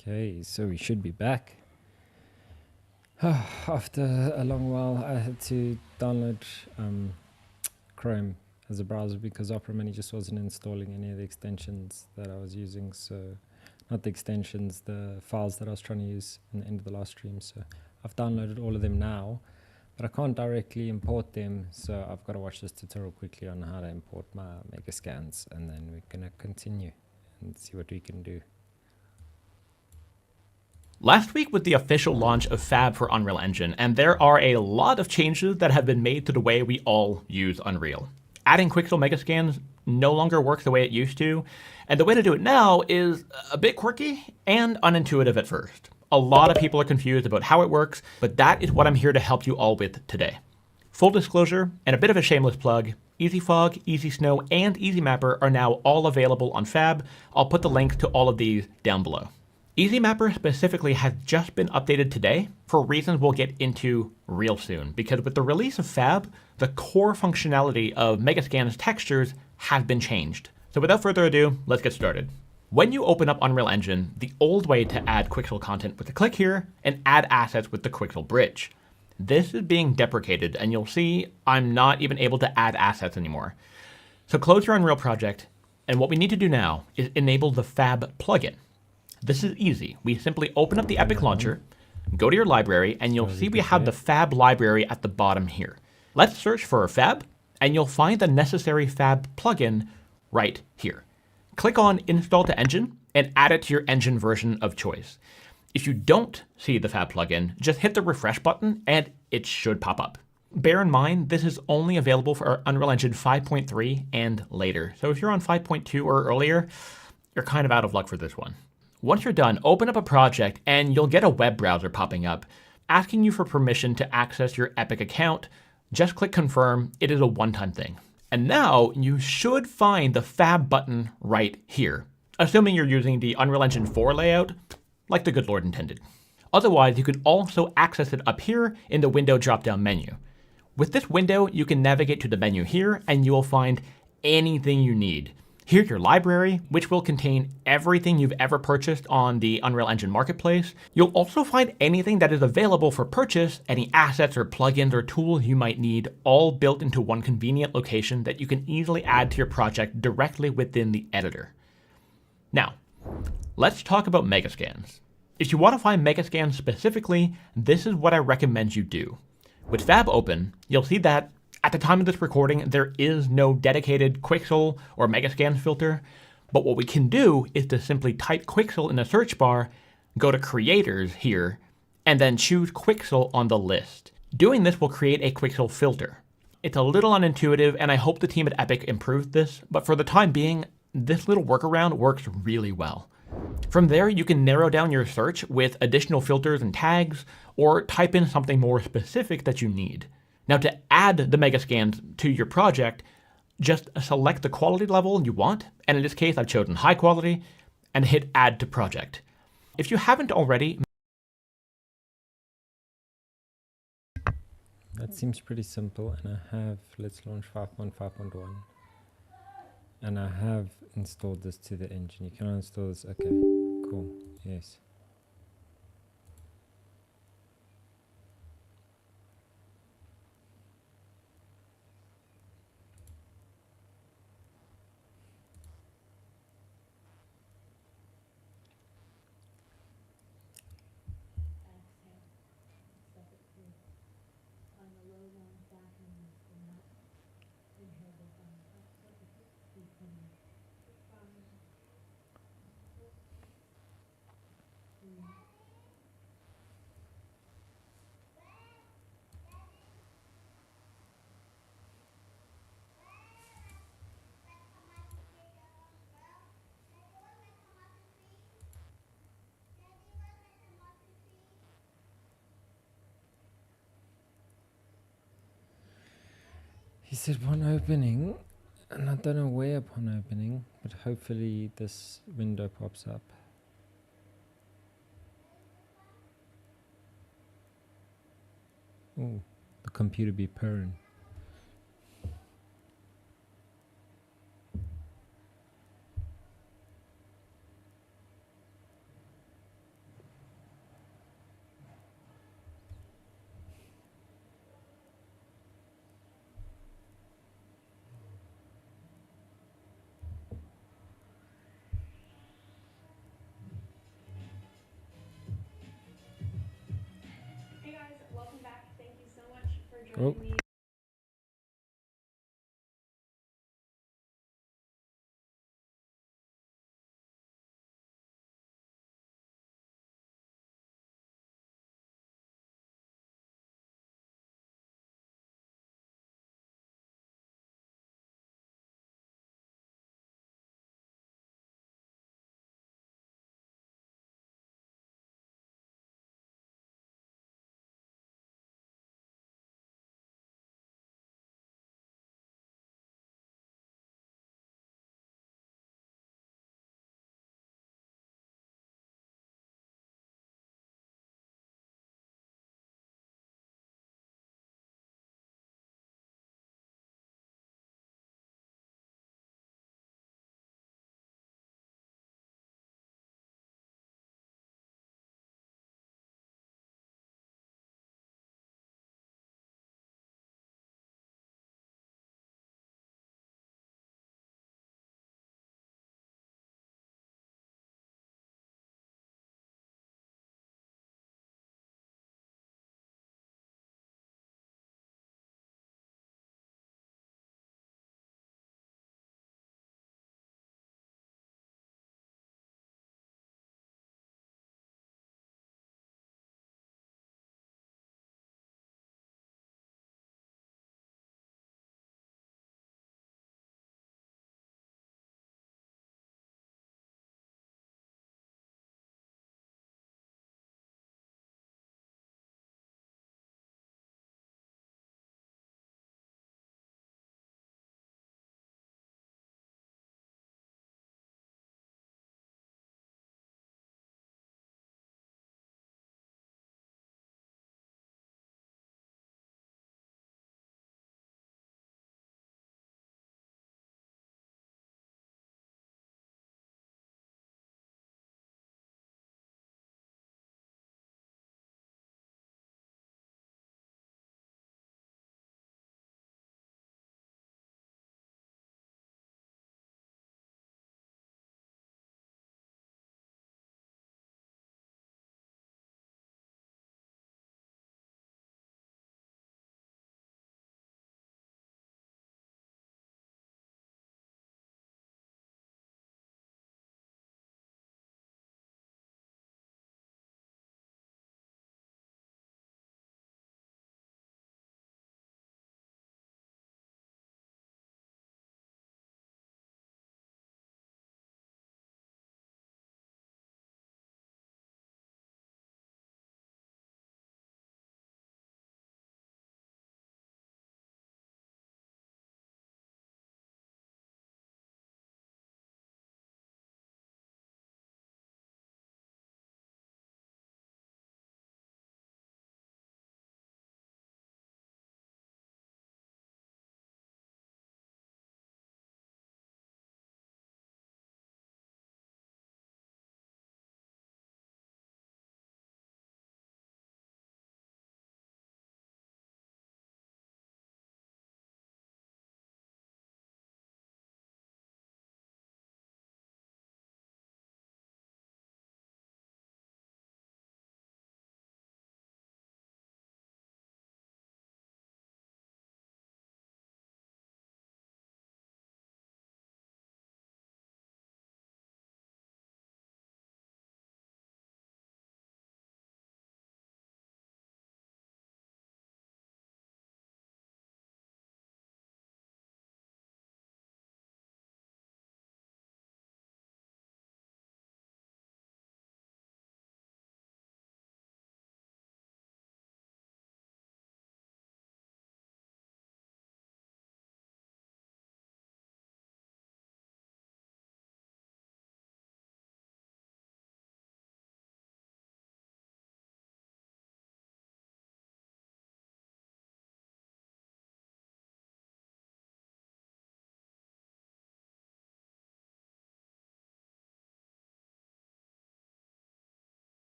Okay, so we should be back. After a long while, I had to download Chrome as a browser because Opera Mini just wasn't installing any of the extensions that I was using. So, not the extensions, the files that I was trying to use in the end of the last stream. So, I've downloaded all of them now, but I can't directly import them. So, I've got to watch this tutorial quickly on how to import my Megascans, and then we're going to continue and see what we can do. Last week was the official launch of Fab for Unreal Engine, and there are a lot of changes that have been made to the way we all use Unreal. Adding Quixel Megascans no longer works the way it used to, and the way to do it now is a bit quirky and unintuitive at first. A lot of people are confused about how it works, but that is what I'm here to help you all with today. Full disclosure, and a bit of a shameless plug, Easy Fog, Easy Snow, and Easy Mapper are now all available on Fab. I'll put the links to all of these down below. Easy Mapper specifically has just been updated today for reasons we'll get into real soon, because with the release of Fab, the core functionality of Megascan's textures have been changed. So without further ado, let's get started. When you open up Unreal Engine, the old way to add Quixel content was to click here and add assets with the Quixel bridge. This is being deprecated, and you'll see I'm not even able to add assets anymore. So close your Unreal project, and what we need to do now is enable the Fab plugin. This is easy. We simply open up the Epic Launcher, go to your library, and you'll see we have the Fab library at the bottom here. Let's search for Fab, and you'll find the necessary Fab plugin right here. Click on Install to Engine and add it to your engine version of choice. If you don't see the Fab plugin, just hit the refresh button and it should pop up. Bear in mind, this is only available for Unreal Engine 5.3 and later. So if you're on 5.2 or earlier, you're kind of out of luck for this one. Once you're done, open up a project and you'll get a web browser popping up asking you for permission to access your Epic account. Just click confirm. It is a one-time thing. And now you should find the Fab button right here, assuming you're using the Unreal Engine 4 layout like the good Lord intended. Otherwise, you can also access it up here in the window drop-down menu. With this window, you can navigate to the menu here and you will find anything you need. Here's your library, which will contain everything you've ever purchased on the Unreal Engine Marketplace. You'll also find anything that is available for purchase, any assets or plugins or tools you might need, all built into one convenient location that you can easily add to your project directly within the editor. Now, let's talk about Megascans. If you want to find Megascans specifically, this is what I recommend you do. With Fab open, you'll see that at the time of this recording, there is no dedicated Quixel or Megascans filter, but what we can do is to simply type Quixel in the search bar, go to Creators here, and then choose Quixel on the list. Doing this will create a Quixel filter. It's a little unintuitive, and I hope the team at Epic improves this, but for the time being, this little workaround works really well. From there, you can narrow down your search with additional filters and tags, or type in something more specific that you need. Now to add the Megascans to your project, just select the quality level you want, and in this case I've chosen high quality, and hit add to project. If you haven't already... That seems pretty simple, and I have, let's launch 5.5.1, and I have installed this to the engine. You can install this, okay, cool, yes. He said one opening, and I don't know where upon opening, but hopefully this window pops up. Oh, the computer be purring. Oh.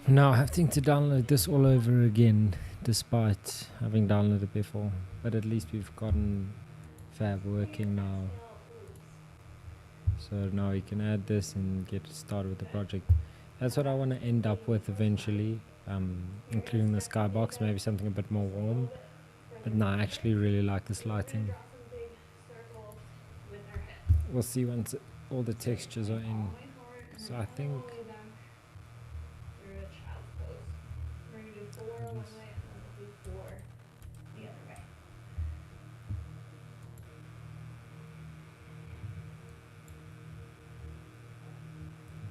Now having to download this all over again, despite having downloaded before. But at least we've gotten Fab working now. So now we can add this and get started with the project. That's what I want to end up with eventually, including the skybox, maybe something a bit more warm. But no, I actually really like this lighting. We'll see once all the textures are in. So I think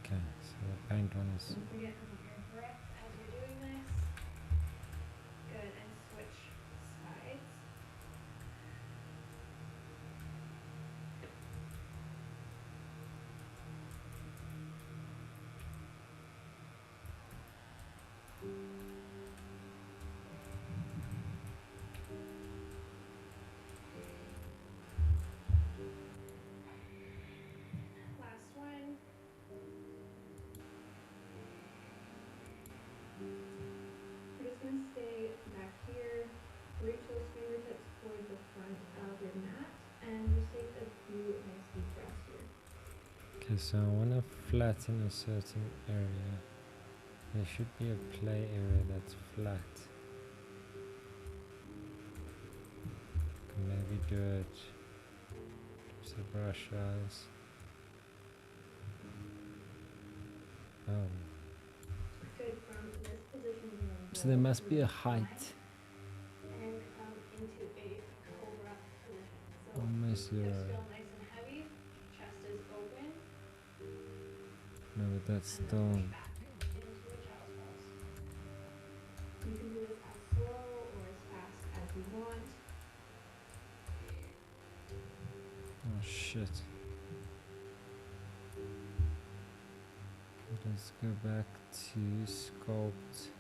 okay, so the paint one is okay, so I want to flatten a certain area. There should be a play area that's flat. Can maybe do it. So brush eyes. So there must be a height. Almost zero. No, but that's still. Oh shit. Let's go back to sculpt.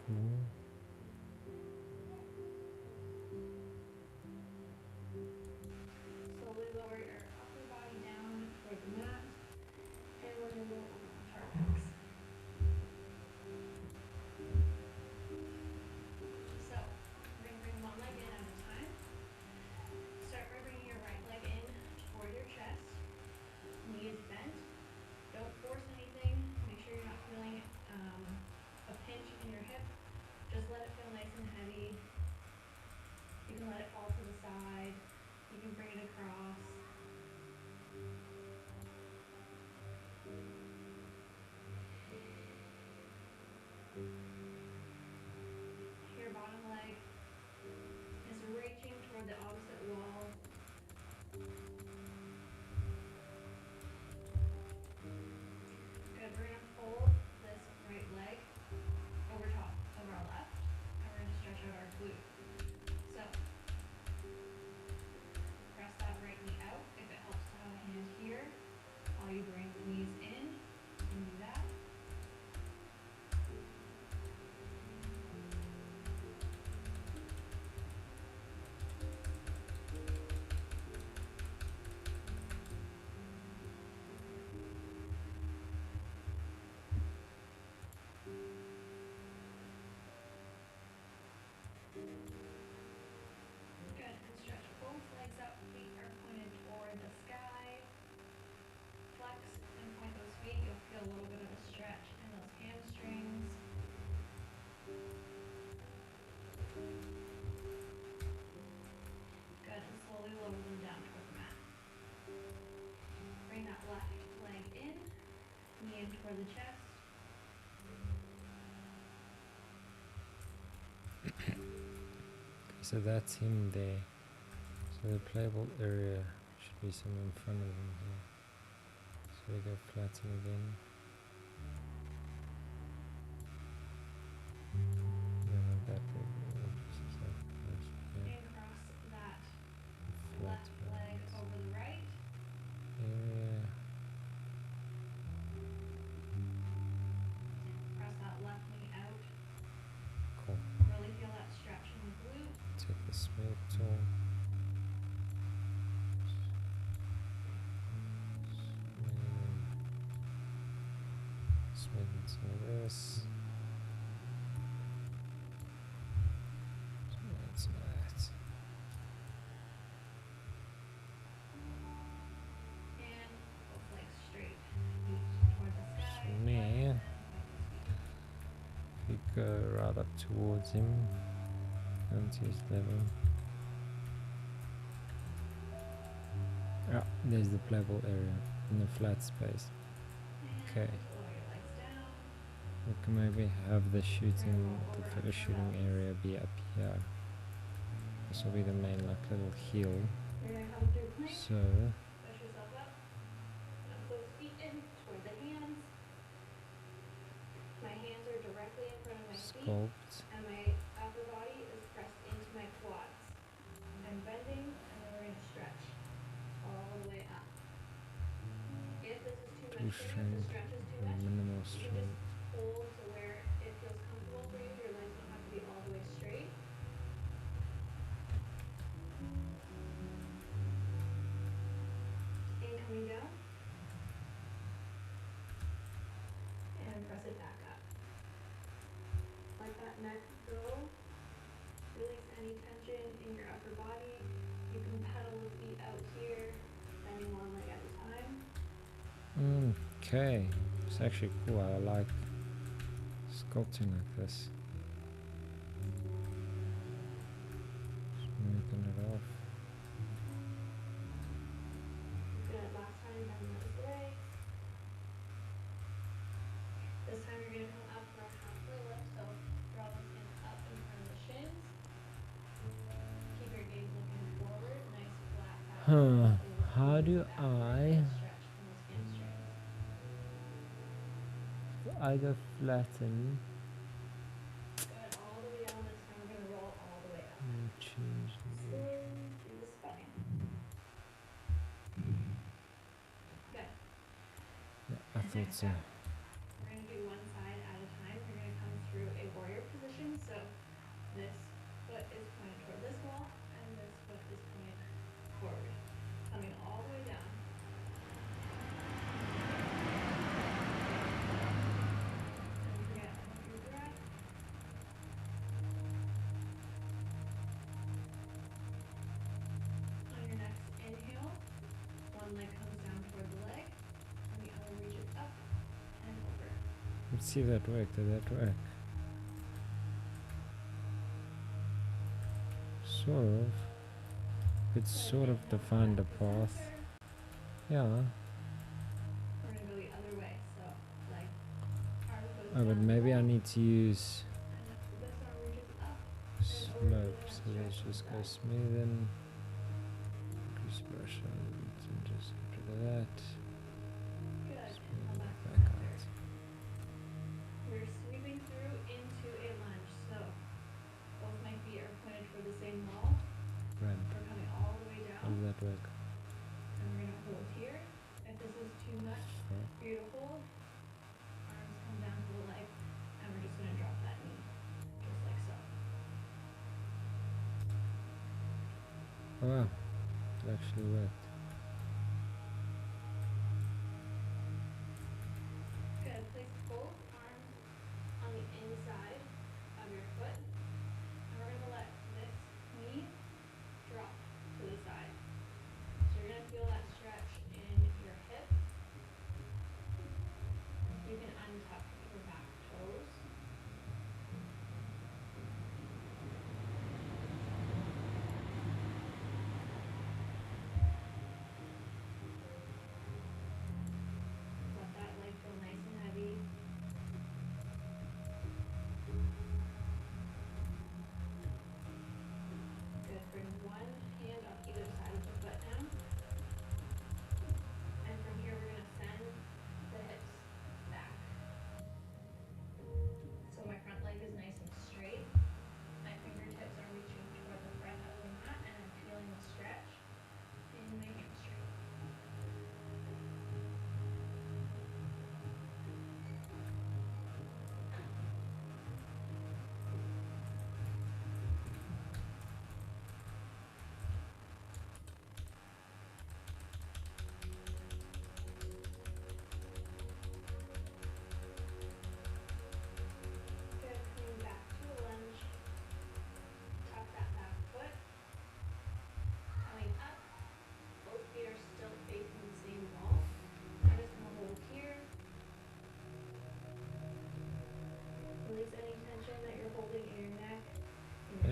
Cool. So that's him there. So the playable area should be somewhere in front of him here. So we go flatten again. No, not that big. Just like this. Yeah. Smoothen some of this. Smoothen some of that. And both legs straight. Feet toward the sky. From there, we go right up towards him, down to his level. Ah, there's the playable area in the flat space. Okay. Lower your legs down. We can maybe have the photo shooting area be up here. This will be the main like little hill. You're gonna come through plank. So Push yourself up. Now both feet in toward the hands. My hands are directly in front of my feet, sculpt. and my upper body is pressed into my quads. I'm bending, and then we're gonna stretch all the way up. If this is too Too much for you, if the strength stretch is too or much, minimal you can strength. just hold to where it feels comfortable for you. Your legs don't have to be all the way straight. And coming down. And press it back up. Let that neck go. Release any tension in your upper body. You can pedal the feet out here, bending one leg at a time. Okay, it's actually cool. I like sculpting like this. Smoothing it off. Good. Last time, bend those legs. This time you're gonna come up for a halfway lift, so draw those hands up in front of the shins. Keep your gaze looking forward, nice flat back. How do I Stretch from those hamstrings. go flatten Good. All the way down. This time we're gonna roll all the way up. and change the Slowly through the spine. Good. yeah, I thought so. We're going to do one side at a time. You're going to come through a warrior position. So this foot is pointed toward this wall, and this foot is pointed forward. Coming all the way down. Don't forget about your breath. On your next inhale, one leg comes down toward the leg, and the other reaches up and over. Let's see if that worked. Did that work? Sort of. It's sort of defined a path. Yeah. We're gonna go the other way, so like arm goes Oh, but down maybe I low, need to use and this arm reaches up. slope. So let's just go smooth and increase pressure and just get rid of that. Good. And Smooth come it back back together. out. We're sweeping through into a lunge, so both my feet are pointed toward the same wall. Ramp. We're coming all the way How down, does that work? and we're gonna hold here. If this is too much Yeah. for you to hold, arms come down to the leg, and we're just gonna drop that knee, just like so. Oh wow, it actually worked. Good. Place both arms on the inside of your foot, and we're gonna let this knee drop to the side. So you're gonna feel that stretch in your hip. You can untuck your back toes.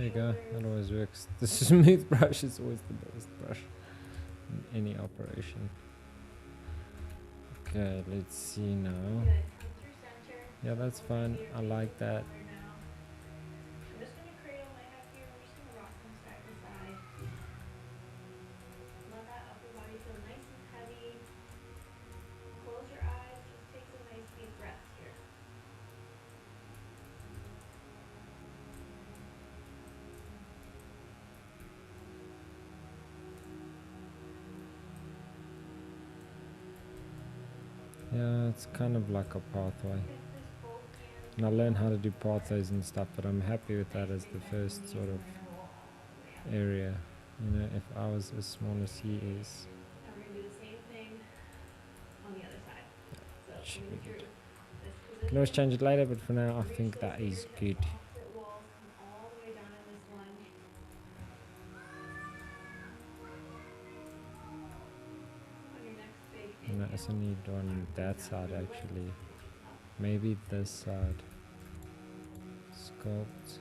There you go. That shoulders. always works. The smooth brush is always the best brush in any operation. Okay, let's see now. Good. Come through center. Yeah, that's Pull your fine. feet I or like face that. together now. I'm just gonna cradle my head here. We're just gonna rock from side to side. Let that upper body feel nice and heavy. Close your eyes. Just take some nice deep breaths here. Yeah, it's kind of like a pathway. You can place both hands And I on learned the how to left do foot. pathways and stuff, but I'm happy with that Nice as big the bend in the first knees, sort and of we're gonna roll all the way up. area. You know, if I was as small as he is, Now we're gonna do the same thing on the other side. So should coming be through good. this Can always position, change it later, but for now, I reach think those that is fingertips good. off foot walls, come all the way down in this lunge. On your next big And I also inhale, need on arm comes that down side through the legs, actually. reaching up. Maybe this side. Sculpt.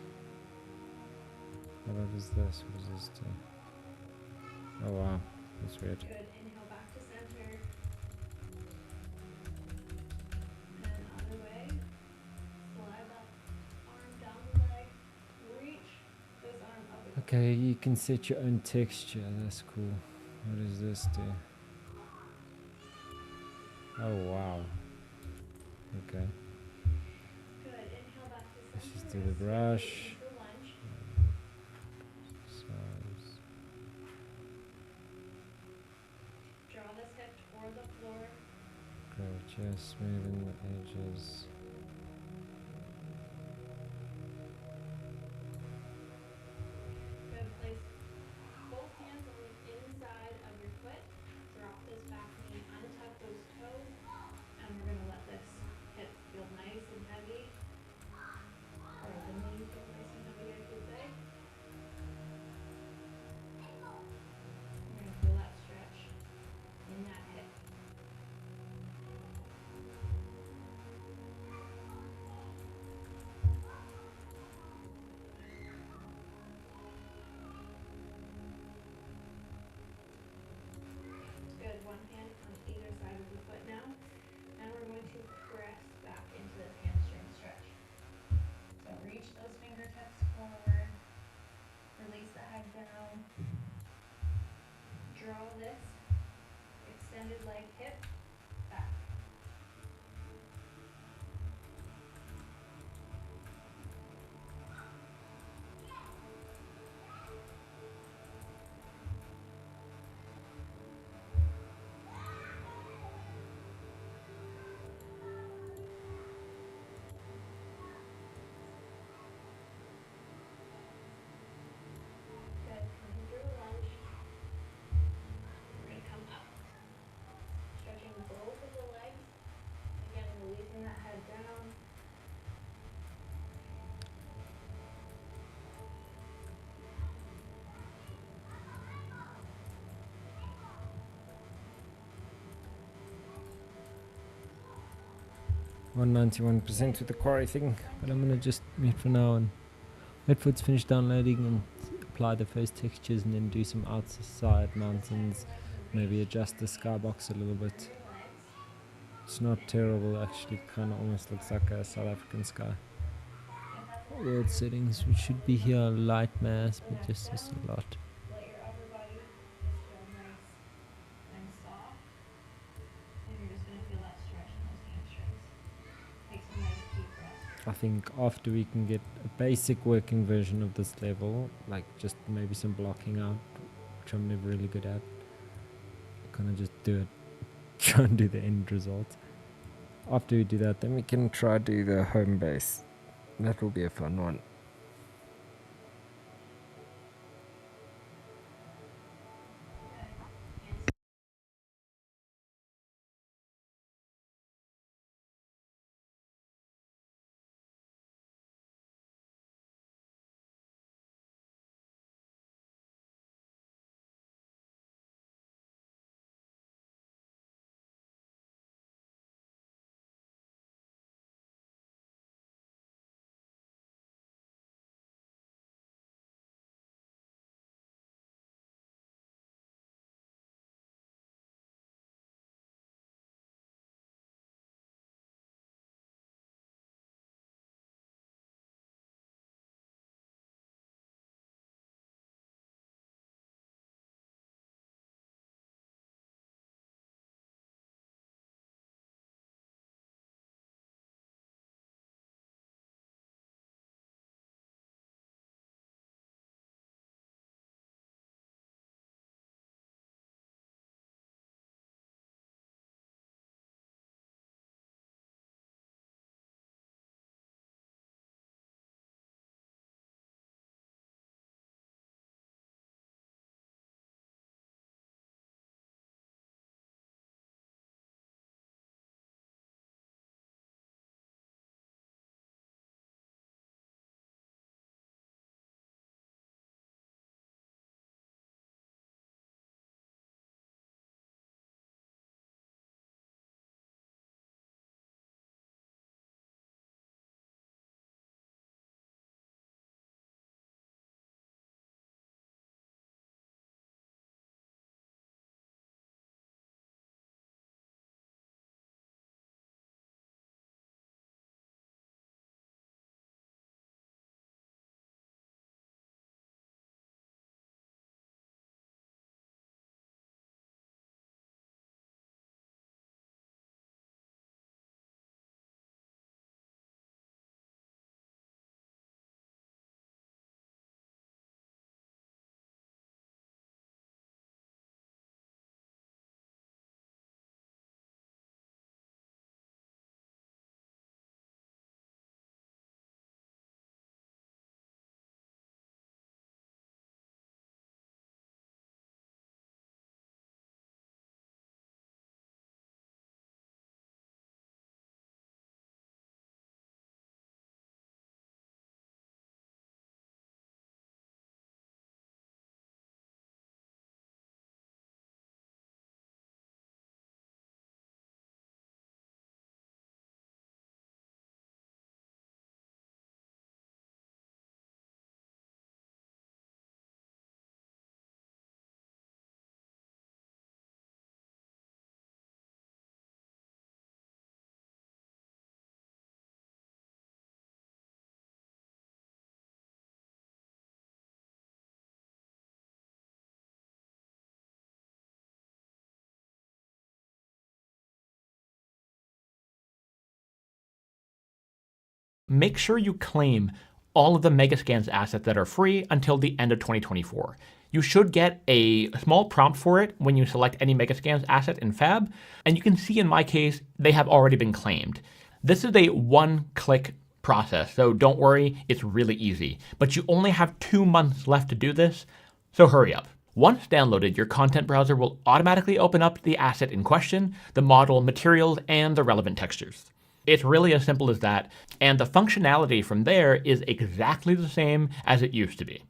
What is this? What does this do? Oh wow, that's weird. Good. Inhale back to center. And other way. Slide that arm down the leg. Reach this arm up again. Okay, you can set your own texture. That's cool. What does this do? Oh wow. Okay. Good. Inhale back to Let's center. just We're do gonna the switch weight brush. into lunge. Size. Draw this hip toward the floor. Great. Just smoothing the edges. Good. Place both hands on the inside of your foot. Drop this back knee, untuck those toes, and we're gonna let this hip feel nice and heavy. Or the knee feel nice and heavy, I should say. We're gonna feel that stretch in that hip. Good. One hand on either side of the foot now. And we're going to press back into this hamstring stretch. So reach those fingertips forward. Release the head down. Draw this extended leg hip back. Good. Coming through a lunge. We're going to come up. Stretching both of the legs. Again, releasing that head down. One 91% with the quarry thing, but I'm gonna just mute for now and wait for it to finish downloading and apply the first textures and then do some outside mountains. Maybe adjust the skybox a little bit. Your legs. It's not terrible actually, kinda almost looks like a South African sky. If that's a World settings, we should be here light mass, but just a lot. let your upper body just feel nice and soft. And you're just going to feel that stretch in those hamstrings. Take some nice deep breaths. I think after we can get a basic working version of this level, like just maybe some blocking out, which I'm never really good at, kind of just do it, try and do the end result. After we do that, then we can try do the home base. That will be a fun one. make sure you claim all of the Megascans assets that are free until the end of 2024. You should get a small prompt for it when you select any Megascans asset in Fab, and you can see in my case, they have already been claimed. This is a one-click process, so don't worry, it's really easy. But you only have 2 months left to do this, so hurry up. Once downloaded, your content browser will automatically open up the asset in question, the model, materials, and the relevant textures. It's really as simple as that, and the functionality from there is exactly the same as it used to be,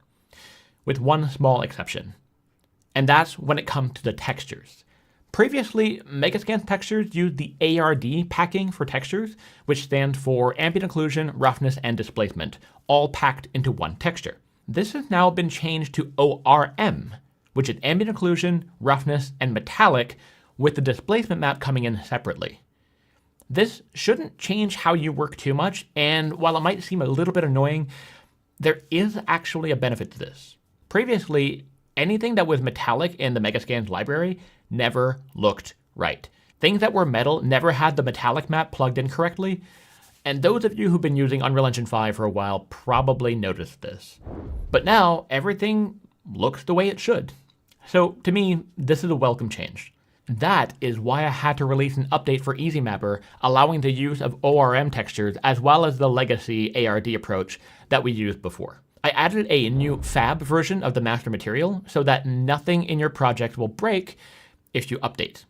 with one small exception. And that's when it comes to the textures. Previously, Megascans textures used the ARD packing for textures, which stands for ambient occlusion, roughness, and displacement, all packed into one texture. This has now been changed to ORM, which is ambient occlusion, roughness, and metallic, with the displacement map coming in separately. This shouldn't change how you work too much, and while it might seem a little bit annoying, there is actually a benefit to this. Previously, anything that was metallic in the Megascans library never looked right. Things that were metal never had the metallic map plugged in correctly, and those of you who've been using Unreal Engine 5 for a while probably noticed this. But now, everything looks the way it should. So to me, this is a welcome change. That is why I had to release an update for EasyMapper, allowing the use of ORM textures as well as the legacy ARD approach that we used before. I added a new Fab version of the master material so that nothing in your project will break if you update.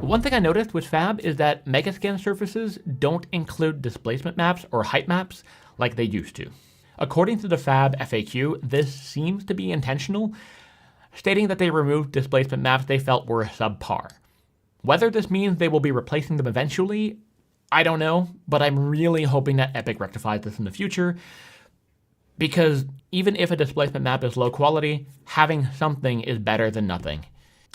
One thing I noticed with Fab is that Megascan surfaces don't include displacement maps or height maps like they used to. According to the Fab FAQ, this seems to be intentional, stating that they removed displacement maps they felt were subpar. Whether this means they will be replacing them eventually, I don't know, but I'm really hoping that Epic rectifies this in the future, because even if a displacement map is low quality, having something is better than nothing.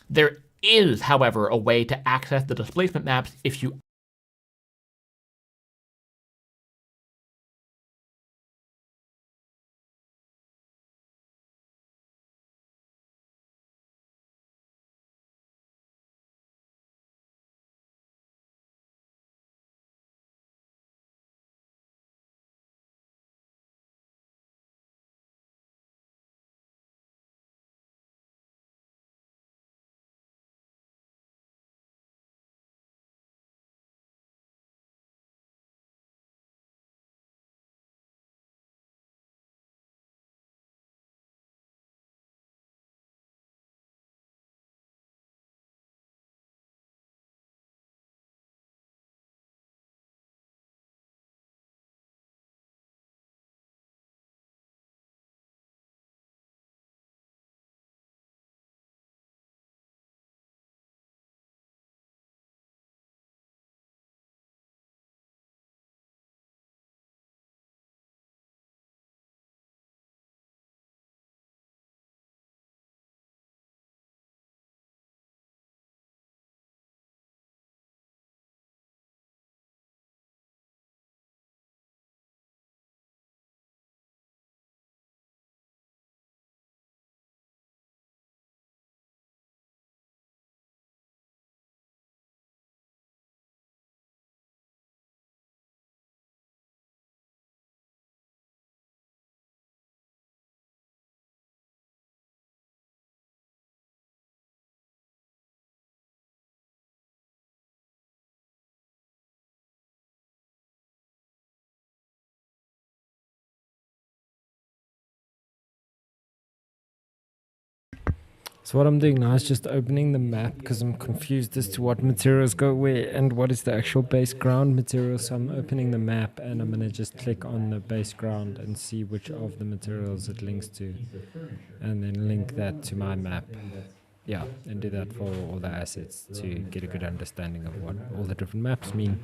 There is, however, a way to access the displacement maps if you So what I'm doing now is just opening the map because I'm confused as to what materials go where and what is the actual base ground material. So I'm opening the map and I'm going to just click on the base ground and see which of the materials it links to, and then link that to my map. Yeah, and do that for all the assets to get a good understanding of what all the different maps mean.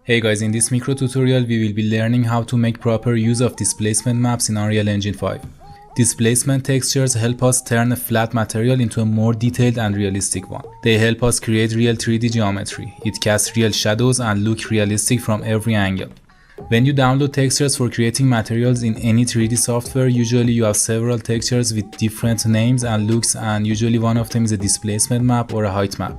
Hey guys, in this micro tutorial we will be learning how to make proper use of displacement maps in Unreal Engine 5. Displacement textures help us turn a flat material into a more detailed and realistic one. They help us create real 3D geometry. It casts real shadows and look realistic from every angle. When you download textures for creating materials in any 3D software, usually you have several textures with different names and looks, and usually one of them is a displacement map or a height map.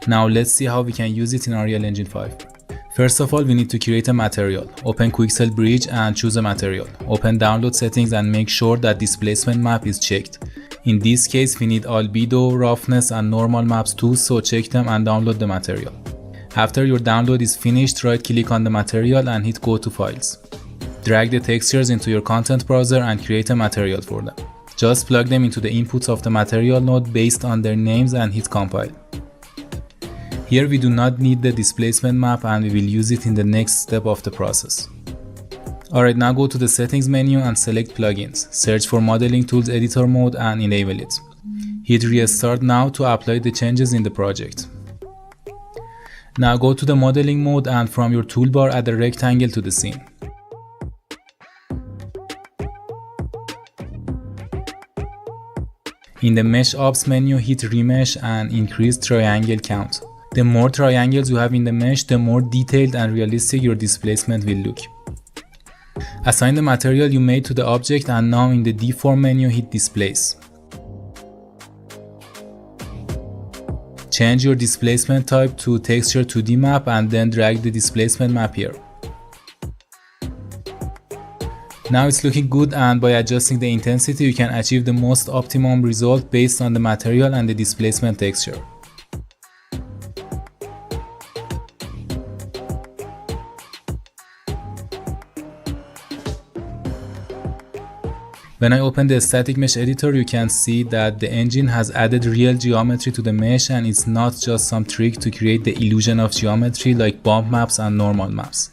Now let's see how we can use it in Unreal Engine 5. First of all, we need to create a material. Open Quixel Bridge and choose a material. Open download settings and make sure that displacement map is checked. In this case, we need albedo, roughness and normal maps too, so check them and download the material. After your download is finished, right click on the material and hit go to files. Drag the textures into your content browser and create a material for them. Just plug them into the inputs of the material node based on their names and hit compile. Here we do not need the displacement map and we will use it in the next step of the process. Alright, now go to the settings menu and select plugins. Search for modeling tools editor mode and enable it. Hit restart now to apply the changes in the project. Now go to the modeling mode and from your toolbar add a rectangle to the scene. In the mesh ops menu, hit remesh and increase triangle count. The more triangles you have in the mesh, the more detailed and realistic your displacement will look. Assign the material you made to the object and now in the deform menu hit displace. Change your displacement type to texture 2D map and then drag the displacement map here. Now it's looking good, and by adjusting the intensity you can achieve the most optimum result based on the material and the displacement texture. When I open the static mesh editor, you can see that the engine has added real geometry to the mesh and it's not just some trick to create the illusion of geometry like bump maps and normal maps.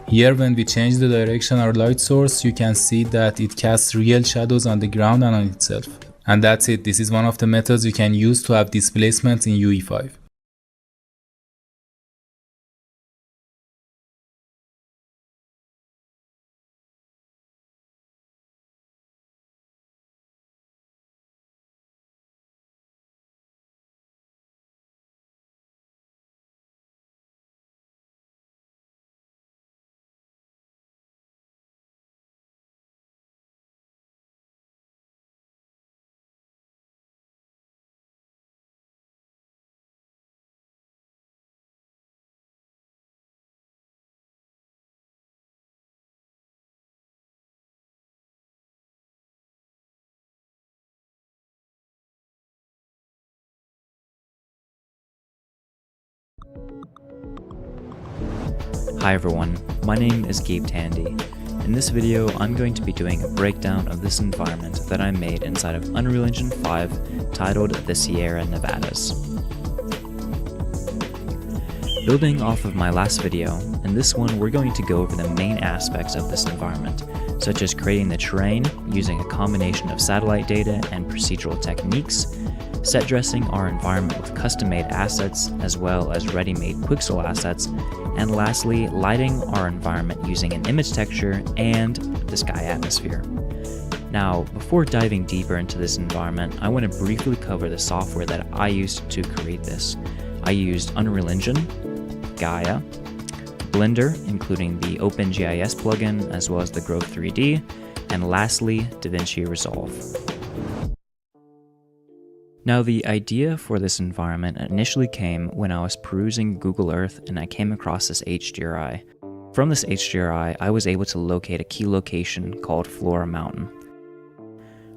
Here when we change the direction or light source, you can see that it casts real shadows on the ground and on itself. And that's it. This is one of the methods you can use to have displacements in UE5. Hi everyone, my name is Gabe Tandy. In this video, I'm going to be doing a breakdown of this environment that I made inside of Unreal Engine 5 titled the Sierra Nevadas. Building off of my last video, in this one we're going to go over the main aspects of this environment, such as creating the terrain using a combination of satellite data and procedural techniques, set dressing our environment with custom-made assets as well as ready-made Quixel assets, and lastly, lighting our environment using an image texture and the sky atmosphere. Now, before diving deeper into this environment, I want to briefly cover the software that I used to create this. I used Unreal Engine, Gaia, Blender, including the OpenGIS plugin as well as the Growth 3D, and lastly, DaVinci Resolve. Now, the idea for this environment initially came when I was perusing Google Earth and I came across this HDRI. From this HDRI, I was able to locate a key location called Flora Mountain.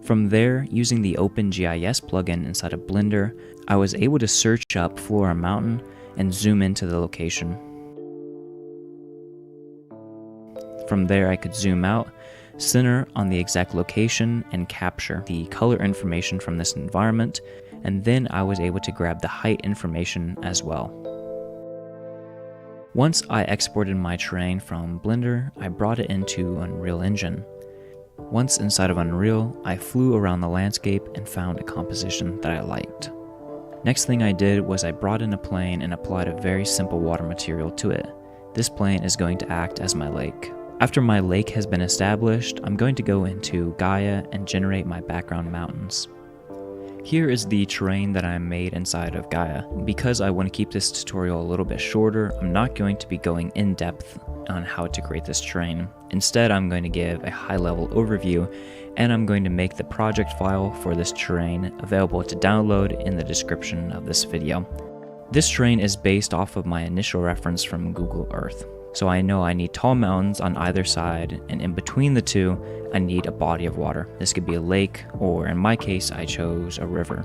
From there, using the OpenGIS plugin inside of Blender, I was able to search up Flora Mountain and zoom into the location. From there, I could zoom out, center on the exact location, and capture the color information from this environment, and then I was able to grab the height information as well. Once I exported my terrain from Blender, I brought it into Unreal Engine. Once inside of Unreal, I flew around the landscape and found a composition that I liked. Next thing I did was I brought in a plane and applied a very simple water material to it. This plane is going to act as my lake. After my lake has been established, I'm going to go into Gaia and generate my background mountains. Here is the terrain that I made inside of Gaia. Because I want to keep this tutorial a little bit shorter, I'm not going to be going in depth on how to create this terrain. Instead, I'm going to give a high-level overview, and I'm going to make the project file for this terrain available to download in the description of this video. This terrain is based off of my initial reference from Google Earth. So I know I need tall mountains on either side, and in between the two, I need a body of water. This could be a lake, or in my case, I chose a river.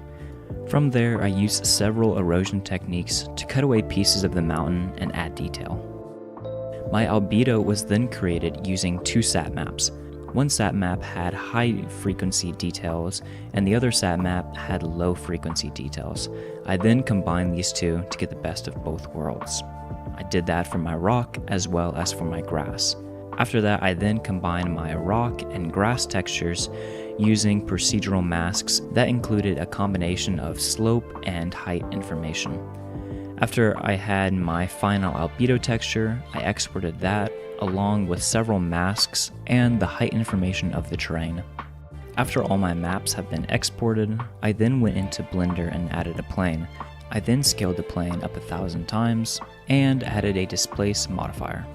From there, I used several erosion techniques to cut away pieces of the mountain and add detail. My albedo was then created using two sat maps. One sat map had high frequency details, and the other sat map had low frequency details. I then combined these two to get the best of both worlds. I did that for my rock as well as for my grass. After that, I then combined my rock and grass textures using procedural masks that included a combination of slope and height information. After I had my final albedo texture, I exported that along with several masks and the height information of the terrain. After all my maps have been exported, I then went into Blender and added a plane. I then scaled the plane up 1,000 times and added a displace modifier.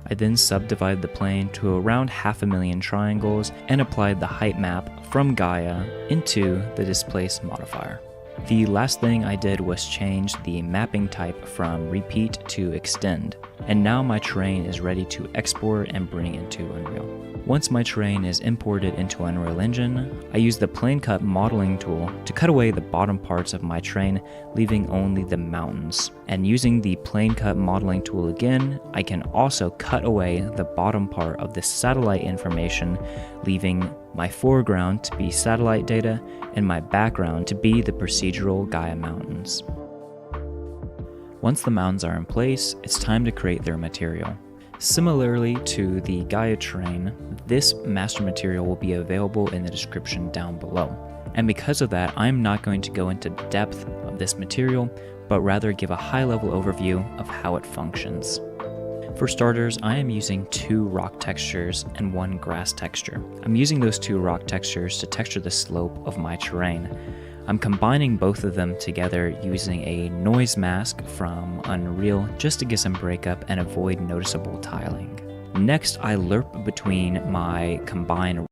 I then subdivided the plane to around 500,000 triangles and applied the height map from Gaia into the displace modifier. The last thing I did was change the mapping type from repeat to extend, and now my terrain is ready to export and bring into Unreal. Once my terrain is imported into Unreal Engine, I use the plane cut modeling tool to cut away the bottom parts of my terrain, leaving only the mountains. And using the plane cut modeling tool again, I can also cut away the bottom part of the satellite information, leaving my foreground to be satellite data and my background to be the procedural Gaia mountains. Once the mountains are in place, it's time to create their material. Similarly to the Gaia terrain, this master material will be available in the description down below. And because of that, I'm not going to go into depth of this material, but rather give a high-level overview of how it functions. For starters, I am using 2 rock textures and 1 grass texture. I'm using those 2 rock textures to texture the slope of my terrain. I'm combining both of them together using a noise mask from Unreal just to get some breakup and avoid noticeable tiling. Next, I lerp between my combined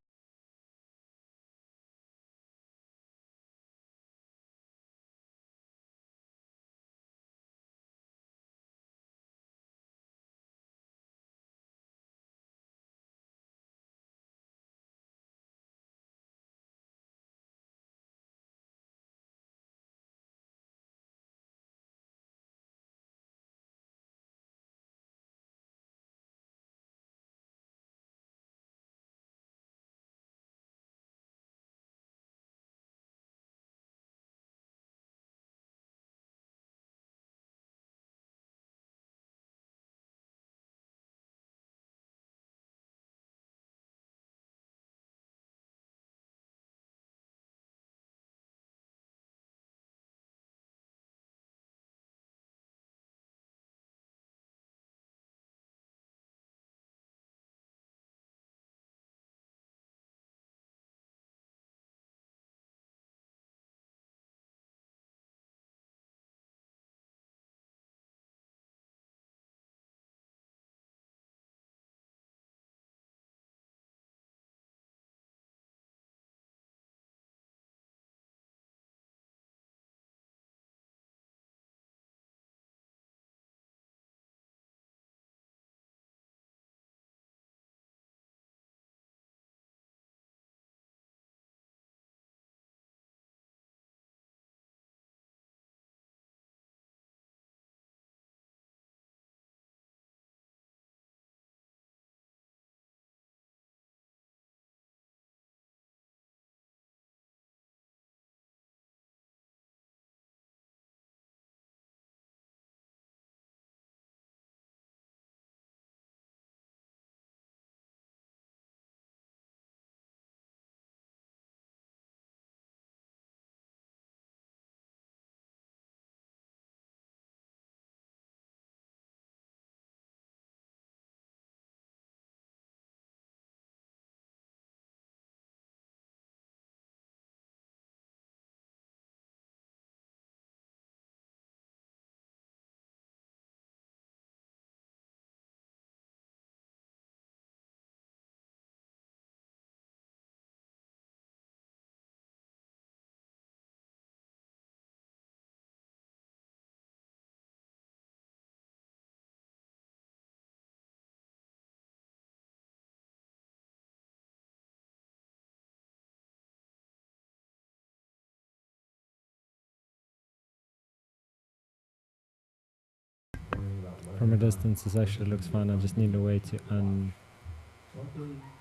From a distance, this actually looks fine. I just need a way to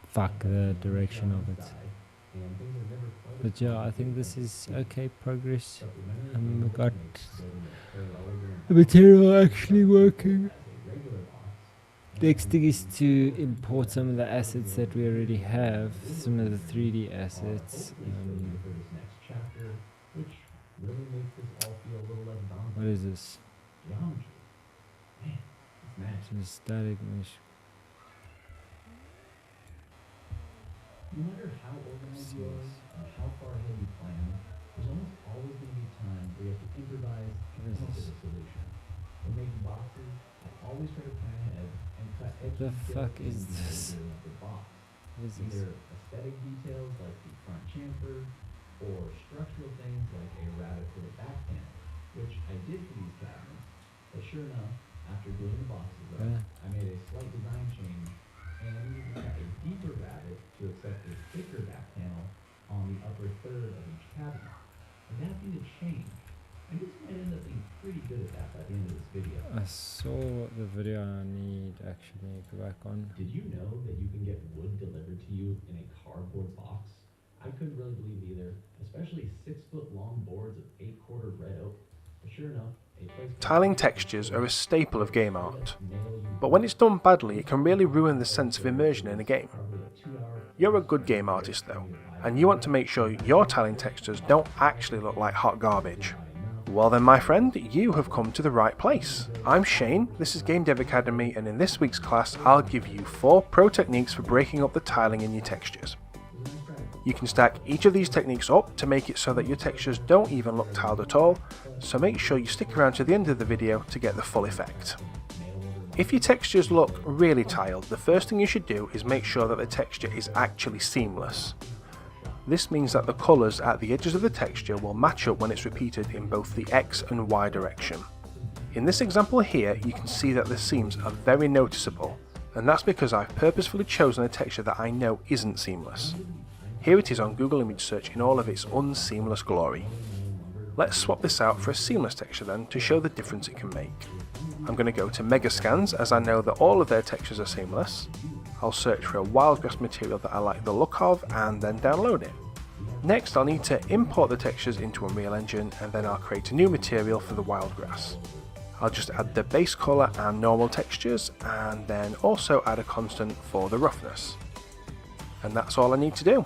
fuck the direction of it. But yeah, I think this is okay progress. We got the material actually working. Next thing is to import some of the assets that we already have, some of the 3D assets. What is this? It's a static mesh. No matter how organized you are and how far ahead you plan, there's almost always going to be times where you have to improvise and come up with a solution. When making boxes, I always try to plan ahead and cut edge The details fuck is in the this? center of the box. What is this? Either aesthetic details like the front chamfer, or structural things like a rabbet for the back panel, which I did for these cabinets, but sure enough, after gluing the boxes up, I made a slight design change and cut a deeper rabbet to accept a thicker back panel on the upper third of each cabinet. Adapting to change. I guess I might end up being pretty good at that by the end of this video. I saw the video I need actually go back on. Did you know that you can get wood delivered to you in a cardboard box? I couldn't really believe it either, especially 6-foot-long boards of 8-quarter red oak. But sure enough, tiling textures are a staple of game art, but when it's done badly it can really ruin the sense of immersion in a game. You're a good game artist though, and you want to make sure your tiling textures don't actually look like hot garbage. Well then my friend, you have come to the right place. I'm Shane, this is Game Dev Academy, and in this week's class I'll give you 4 pro techniques for breaking up the tiling in your textures. You can stack each of these techniques up to make it so that your textures don't even look tiled at all, so make sure you stick around to the end of the video to get the full effect. If your textures look really tiled, the first thing you should do is make sure that the texture is actually seamless. This means that the colours at the edges of the texture will match up when it's repeated in both the X and Y direction. In this example here, you can see that the seams are very noticeable, and that's because I've purposefully chosen a texture that I know isn't seamless. Here it is on Google Image Search in all of its unseamless glory. Let's swap this out for a seamless texture then to show the difference it can make. I'm going to go to Megascans as I know that all of their textures are seamless. I'll search for a wildgrass material that I like the look of and then download it. Next I'll need to import the textures into Unreal Engine and then I'll create a new material for the wildgrass. I'll just add the base colour and normal textures and then also add a constant for the roughness. And that's all I need to do.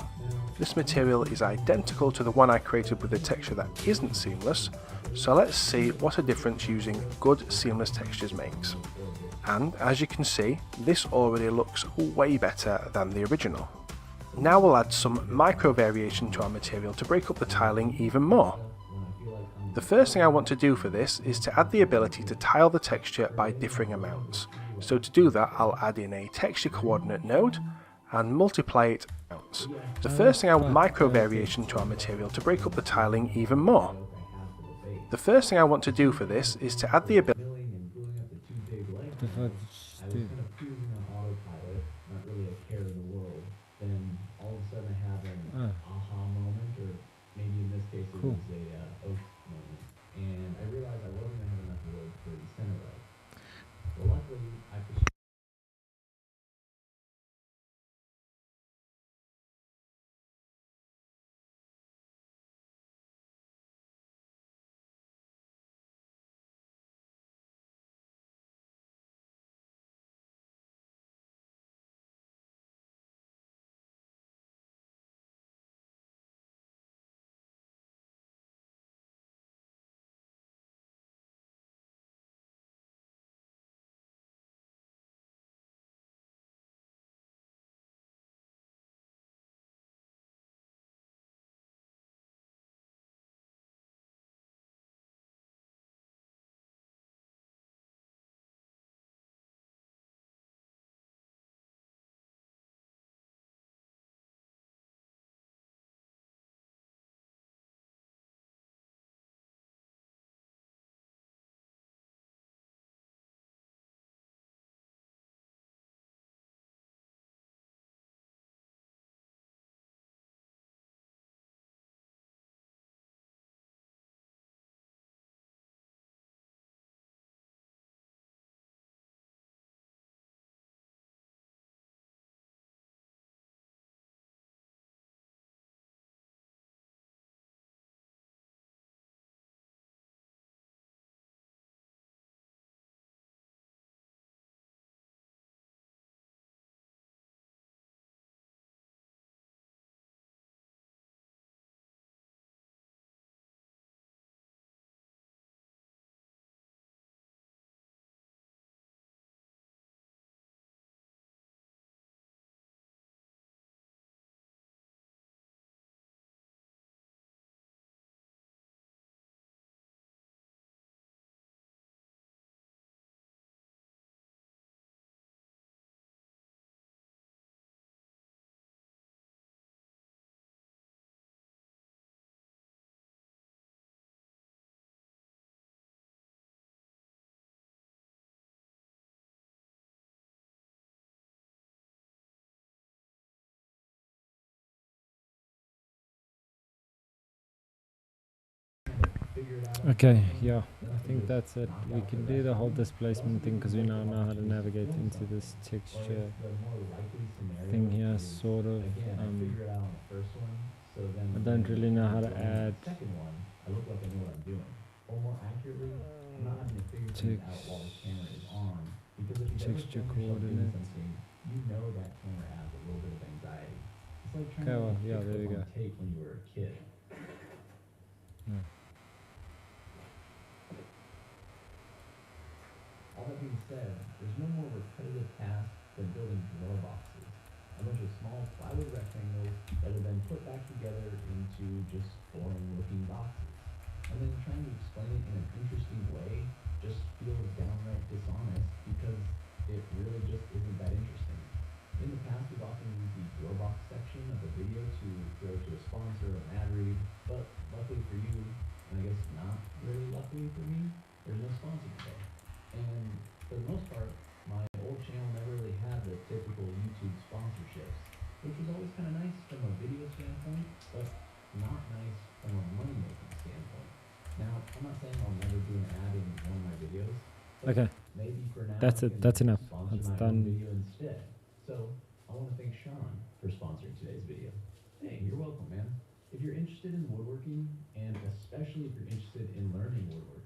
This material is identical to the one I created with a texture that isn't seamless, so let's see what a difference using good seamless textures makes. And as you can see, this already looks way better than the original. Now we'll add some micro variation to our material to break up the tiling even more. The first thing I want to do for this is to add the ability to tile the texture by differing amounts. So to do that I'll add in a texture coordinate node and multiply it out. The first thing I want micro variation to our material to break up the tiling even more. The first thing I want to do for this is to add the ability and I realized I wasn't going to have enough wood for the center right. Well, luckily, I figure it out. Okay, yeah, then I think just that's it. knock We out can the do rest the of whole them. displacement thing because we now know how to navigate into this Or texture the more likely scenario thing here, is, sort of. again, I figure it out on the first one, so then I when don't really know how to join the add second one, I look like I know what I'm doing. Or more accurately, I'm not having to figure things out while the camera is on, because if you ever texture film yourself doing coordinates. something, you know that camera adds a little bit of anxiety. It's like trying Okay, to well, like yeah, fix there we what's go. on tape when you were a kid. Yeah. All that being said, there's no more repetitive task than building drawer boxes. A bunch of small plywood rectangles that are then put back together into just boring looking boxes. And then trying to explain it in an interesting way just feels downright dishonest because it really just isn't that interesting. In the past, we've often used the drawer box section of the video to go to a sponsor or an ad read, but luckily for you, and I guess not really luckily for me, there's no sponsor today. And for the most part, my old channel never really had the typical YouTube sponsorships, which was always kind of nice from a video standpoint, but not nice from a money-making standpoint. Now, I'm not saying I'll never do an ad in one of my videos, but Okay, maybe for now that's I it. can That's enough. sponsor It's my own done. video instead. So, I want to thank Sean for sponsoring today's video. Hey, you're welcome, man. If you're interested in woodworking, and especially if you're interested in learning woodworking,